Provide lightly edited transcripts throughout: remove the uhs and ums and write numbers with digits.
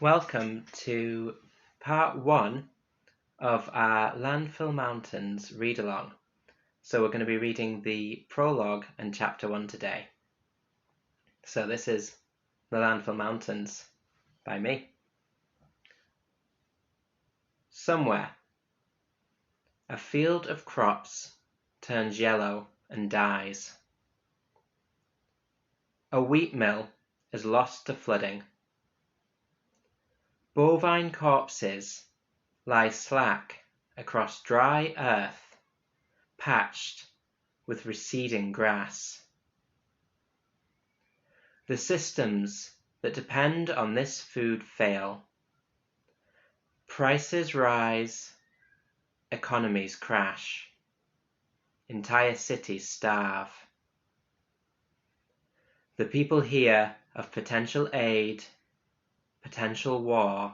Welcome to part 1 of our Landfill Mountains read-along. So we're going to be reading the prologue and chapter 1 today. So this is the Landfill Mountains by me. Somewhere, a field of crops turns yellow and dies. A wheat mill is lost to flooding. Bovine corpses lie slack across dry earth, patched with receding grass. The systems that depend on this food fail. Prices rise, economies crash, entire cities starve. The people hear of potential aid, potential war,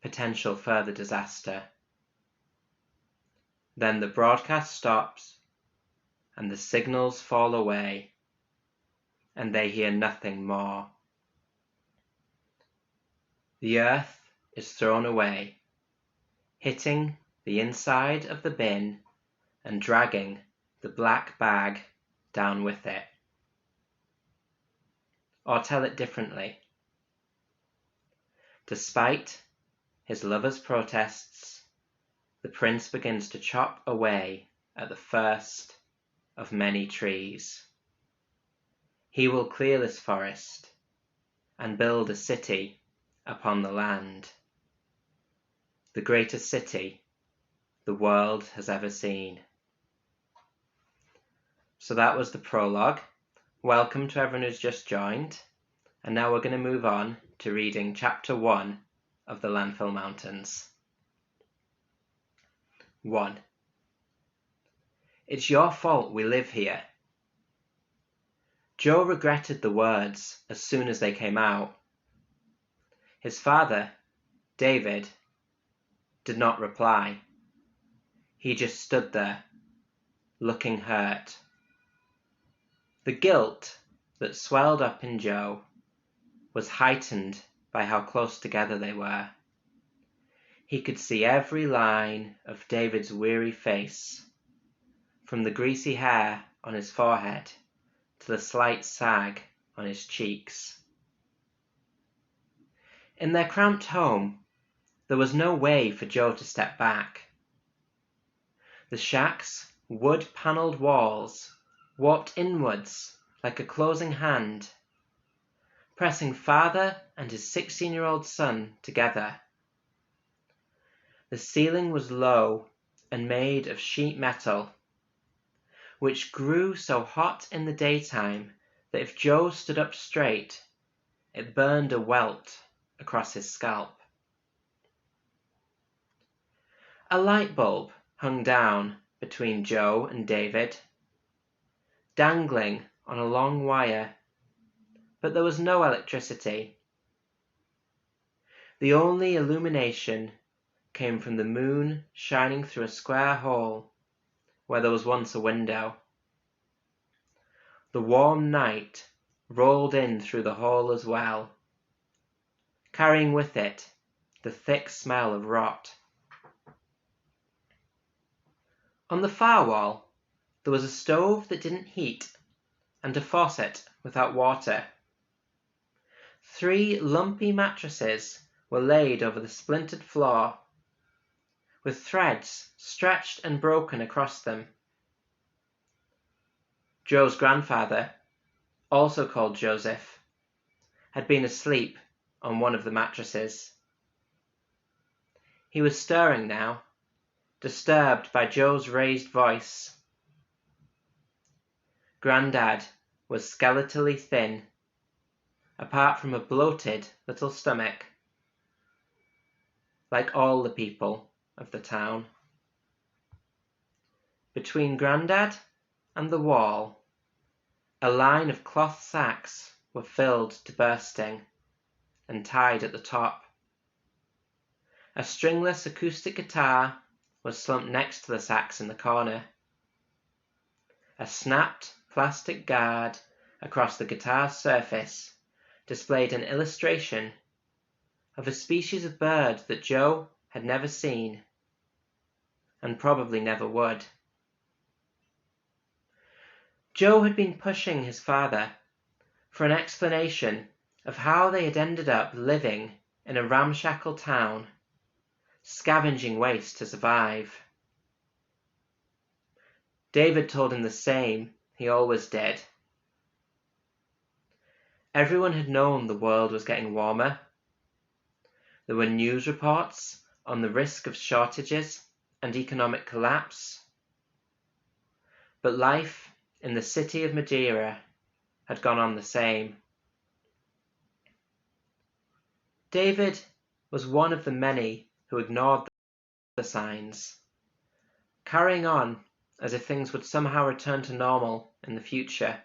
potential further disaster. Then the broadcast stops and the signals fall away and they hear nothing more. The earth is thrown away, hitting the inside of the bin and dragging the black bag down with it. Or tell it differently. Despite his lover's protests, the prince begins to chop away at the first of many trees. He will clear this forest and build a city upon the land, the greatest city the world has ever seen. So that was the prologue. Welcome to everyone who's just joined. And now we're going to move on to reading chapter 1 of the Landfill Mountains. 1. It's your fault we live here. Joe regretted the words as soon as they came out. His father, David, did not reply. He just stood there, looking hurt. The guilt that swelled up in Joe was heightened by how close together they were. He could see every line of David's weary face, from the greasy hair on his forehead to the slight sag on his cheeks. In their cramped home, there was no way for Joe to step back. The shack's wood-panelled walls warped inwards like a closing hand, pressing father and his 16-year-old son together. The ceiling was low and made of sheet metal, which grew so hot in the daytime that if Joe stood up straight, it burned a welt across his scalp. A light bulb hung down between Joe and David, dangling on a long wire, but there was no electricity. The only illumination came from the moon shining through a square hole where there was once a window. The warm night rolled in through the hole as well, carrying with it the thick smell of rot. On the far wall, there was a stove that didn't heat and a faucet without water. 3 lumpy mattresses were laid over the splintered floor, with threads stretched and broken across them. Joe's grandfather, also called Joseph, had been asleep on one of the mattresses. He was stirring now, disturbed by Joe's raised voice. Grandad was skeletally thin, apart from a bloated little stomach, like all the people of the town. Between Grandad and the wall, a line of cloth sacks were filled to bursting and tied at the top. A stringless acoustic guitar was slumped next to the sacks in the corner. A snapped plastic guard across the guitar's surface displayed an illustration of a species of bird that Joe had never seen, and probably never would. Joe had been pushing his father for an explanation of how they had ended up living in a ramshackle town, scavenging waste to survive. David told him the same he always did. Everyone had known the world was getting warmer. There were news reports on the risk of shortages and economic collapse. But life in the city of Madeira had gone on the same. David was one of the many who ignored the signs, carrying on as if things would somehow return to normal in the future.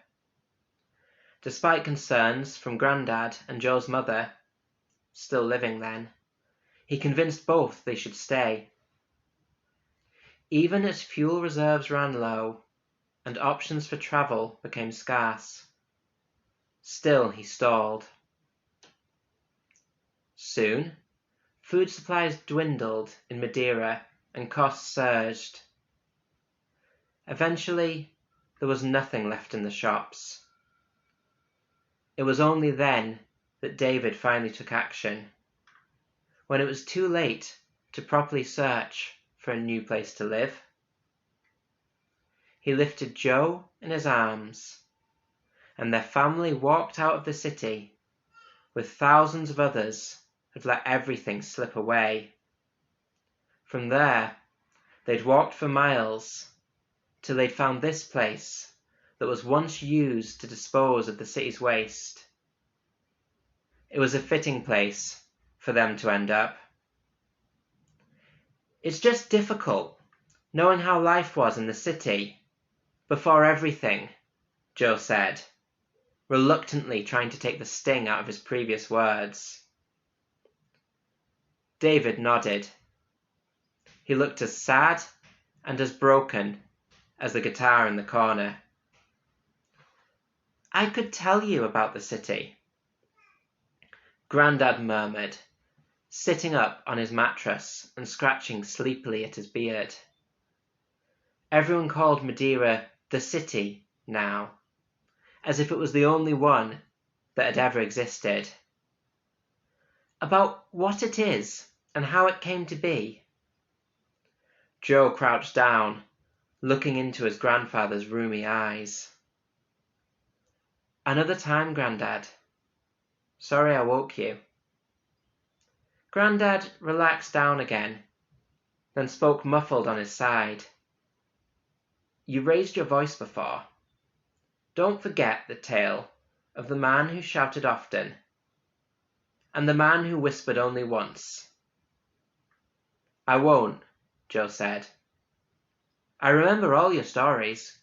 Despite concerns from Grandad and Joe's mother, still living then, he convinced both they should stay. Even as fuel reserves ran low and options for travel became scarce, still he stalled. Soon, food supplies dwindled in Madeira and costs surged. Eventually, there was nothing left in the shops. It was only then that David finally took action, when it was too late to properly search for a new place to live. He lifted Joe in his arms, and their family walked out of the city with thousands of others who'd let everything slip away. From there, they'd walked for miles till they'd found this place that was once used to dispose of the city's waste. It was a fitting place for them to end up. It's just difficult knowing how life was in the city before everything, Joe said, reluctantly trying to take the sting out of his previous words. David nodded. He looked as sad and as broken as the guitar in the corner. I could tell you about the city, Grandad murmured, sitting up on his mattress and scratching sleepily at his beard. Everyone called Madeira the city now, as if it was the only one that had ever existed. About what it is and how it came to be. Joe crouched down, looking into his grandfather's rheumy eyes. Another time, Grandad. Sorry I woke you. Grandad relaxed down again, then spoke muffled on his side. You raised your voice before. Don't forget the tale of the man who shouted often, and the man who whispered only once. I won't, Joe said. I remember all your stories,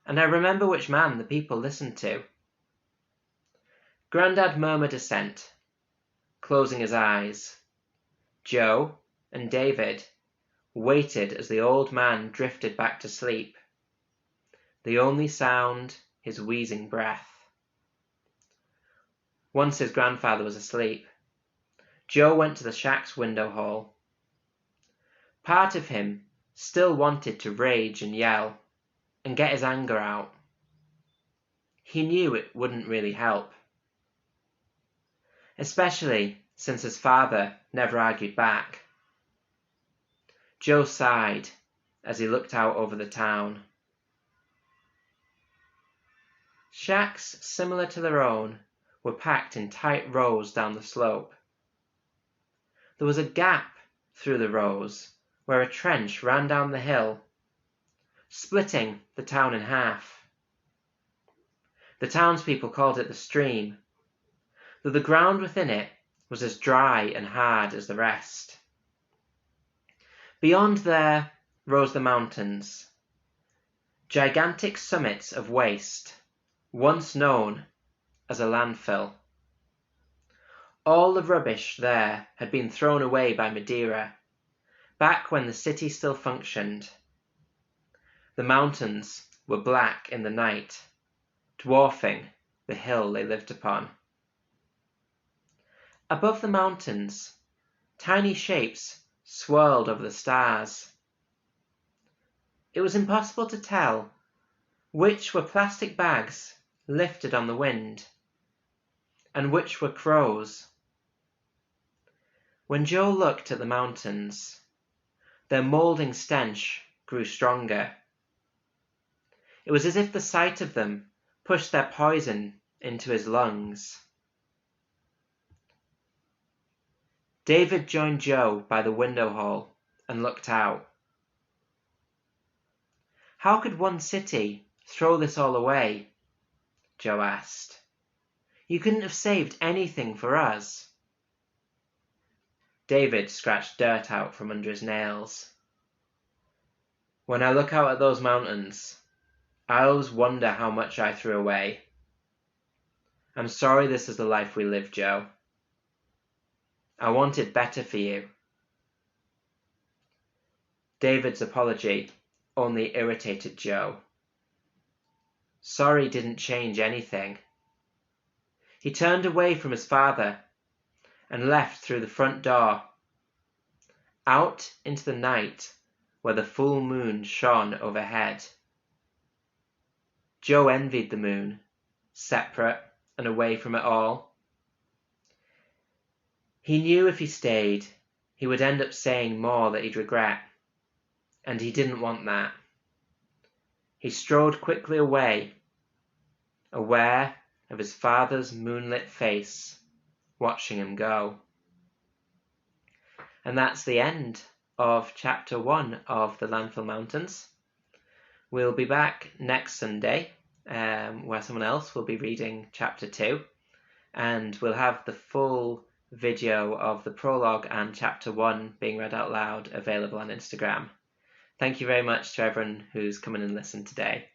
and I remember which man the people listened to. Grandad murmured assent, closing his eyes. Joe and David waited as the old man drifted back to sleep, the only sound his wheezing breath. Once his grandfather was asleep, Joe went to the shack's window hole. Part of him still wanted to rage and yell and get his anger out. He knew it wouldn't really help, especially since his father never argued back. Joe sighed as he looked out over the town. Shacks similar to their own were packed in tight rows down the slope. There was a gap through the rows where a trench ran down the hill, splitting the town in half. The townspeople called it the stream, though the ground within it was as dry and hard as the rest. Beyond there rose the mountains, gigantic summits of waste, once known as a landfill. All the rubbish there had been thrown away by Madeira, back when the city still functioned. The mountains were black in the night, dwarfing the hill they lived upon. Above the mountains, tiny shapes swirled over the stars. It was impossible to tell which were plastic bags lifted on the wind, and which were crows. When Joe looked at the mountains, their moulding stench grew stronger. It was as if the sight of them pushed their poison into his lungs. David joined Joe by the window hole and looked out. "How could one city throw this all away?" Joe asked. "You couldn't have saved anything for us." David scratched dirt out from under his nails. "When I look out at those mountains, I always wonder how much I threw away. I'm sorry this is the life we live, Joe. I wanted better for you." David's apology only irritated Joe. Sorry didn't change anything. He turned away from his father and left through the front door, out into the night where the full moon shone overhead. Joe envied the moon, separate and away from it all. He knew if he stayed, he would end up saying more that he'd regret, and he didn't want that. He strode quickly away, aware of his father's moonlit face, watching him go. And that's the end of Chapter 1 of the Landfill Mountains. We'll be back next Sunday, where someone else will be reading Chapter 2, and we'll have the full video of the prologue and Chapter 1 being read out loud available on Instagram. Thank you very much to everyone who's come in and listened today.